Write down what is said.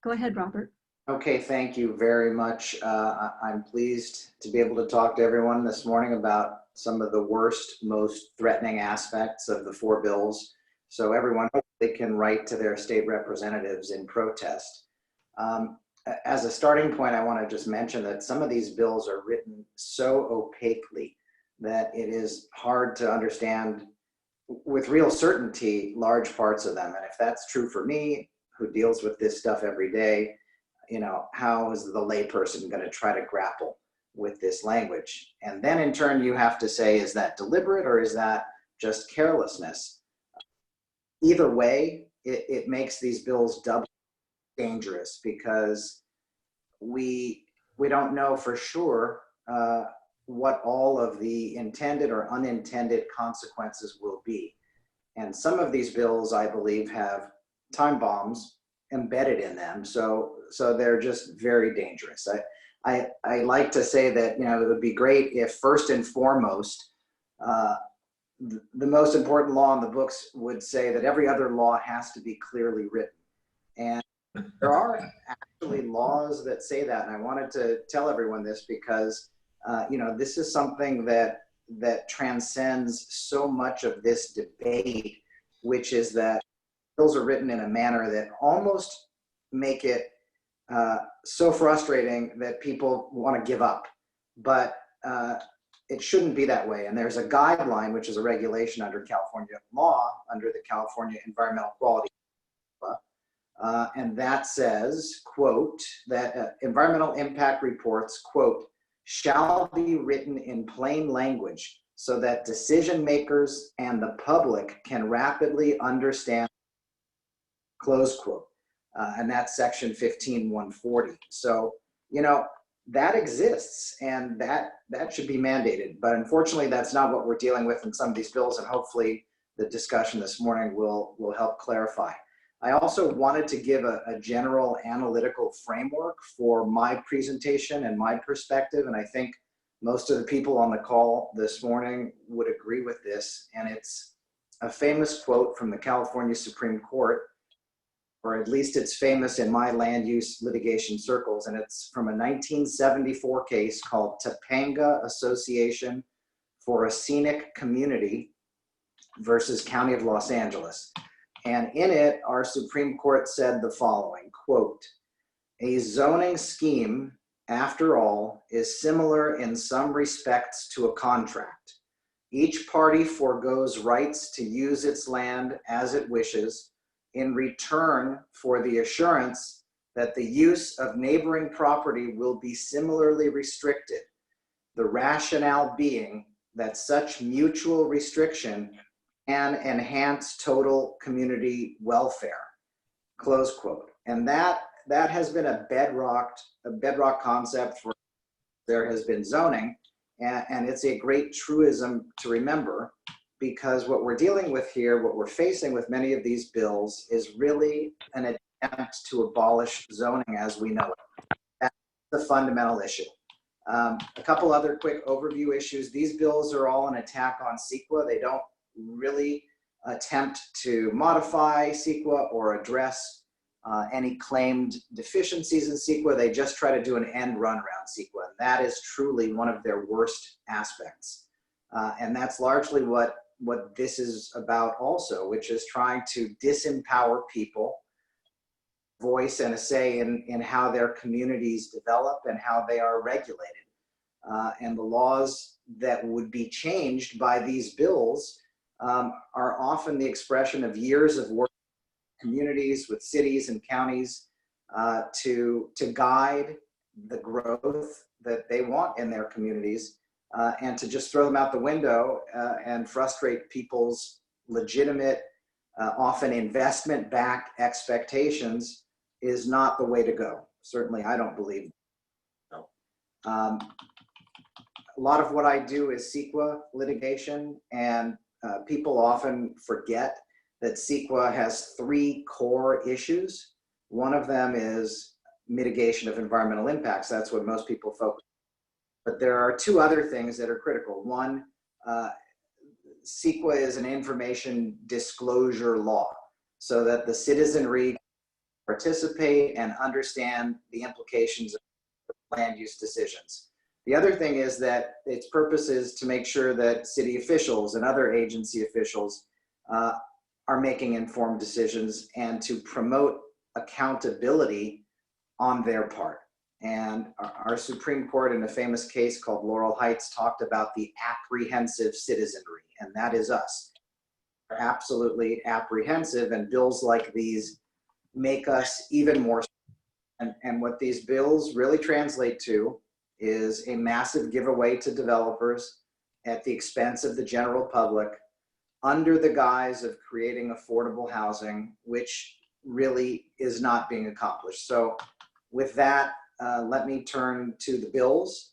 Go ahead, Robert. Okay, thank you very much. I'm pleased to be able to talk to everyone this morning about some of the worst, most threatening aspects of the four bills, so everyone hopefully can write to their state representatives in protest. Um, as a starting point, I want to just mention that some of these bills are written so opaquely that it is hard to understand with real certainty large parts of them. And if that's true for me, who deals with this stuff every day, how is the layperson going to try to grapple with this language? And then in turn, you have to say, is that deliberate or is that just carelessness? Either way, it makes these bills doubly dangerous because we don't know for sure what all of the intended or unintended consequences will be. And some of these bills, I believe, have time bombs embedded in them. So they're just very dangerous. I like to say that, it would be great if first and foremost, the most important law in the books would say that every other law has to be clearly written. And there are actually laws that say that. And I wanted to tell everyone this because, this is something that transcends so much of this debate, which is that bills are written in a manner that almost make it so frustrating that people want to give up. But it shouldn't be that way. And there's a guideline, which is a regulation under California law, under the California Environmental Quality Law. And that says, quote, that environmental impact reports, quote, shall be written in plain language so that decision makers and the public can rapidly understand, close quote. And that's section 15140. So, that exists and that should be mandated. But unfortunately, that's not what we're dealing with in some of these bills. And hopefully the discussion this morning will help clarify. I also wanted to give a general analytical framework for my presentation and my perspective. And I think most of the people on the call this morning would agree with this. And it's a famous quote from the California Supreme Court, or at least it's famous in my land use litigation circles. And it's from a 1974 case called Topanga Association for a Scenic Community versus County of Los Angeles. And in it, our Supreme Court said the following, quote, a zoning scheme, after all, is similar in some respects to a contract. Each party forgoes rights to use its land as it wishes in return for the assurance that the use of neighboring property will be similarly restricted, the rationale being that such mutual restriction can enhance total community welfare, close quote. And that has been a bedrock concept for there has been zoning, and it's a great truism to remember, because what we're dealing with here, what we're facing with many of these bills is really an attempt to abolish zoning as we know it. That's the fundamental issue. A couple other quick overview issues. These bills are all an attack on CEQA. They don't really attempt to modify CEQA or address any claimed deficiencies in CEQA. They just try to do an end run around CEQA. And that is truly one of their worst aspects. And that's largely what this is about also, which is trying to disempower people, voice and a say in how their communities develop and how they are regulated. And the laws that would be changed by these bills are often the expression of years of work with communities, with cities and counties to guide the growth that they want in their communities, and to just throw them out the window and frustrate people's legitimate, often investment-backed expectations is not the way to go. Certainly, I don't believe so. A lot of what I do is CEQA litigation, and people often forget that CEQA has three core issues. One of them is mitigation of environmental impacts. That's what most people focus on. But there are two other things that are critical. One, CEQA is an information disclosure law, so that the citizenry participate and understand the implications of land use decisions. The other thing is that its purpose is to make sure that city officials and other agency officials are making informed decisions and to promote accountability on their part. And our Supreme Court, in a famous case called Laurel Heights, talked about the apprehensive citizenry, and that is us. We're absolutely apprehensive, and bills like these make us even more. And what these bills really translate to is a massive giveaway to developers at the expense of the general public, under the guise of creating affordable housing, which really is not being accomplished. So with that, let me turn to the bills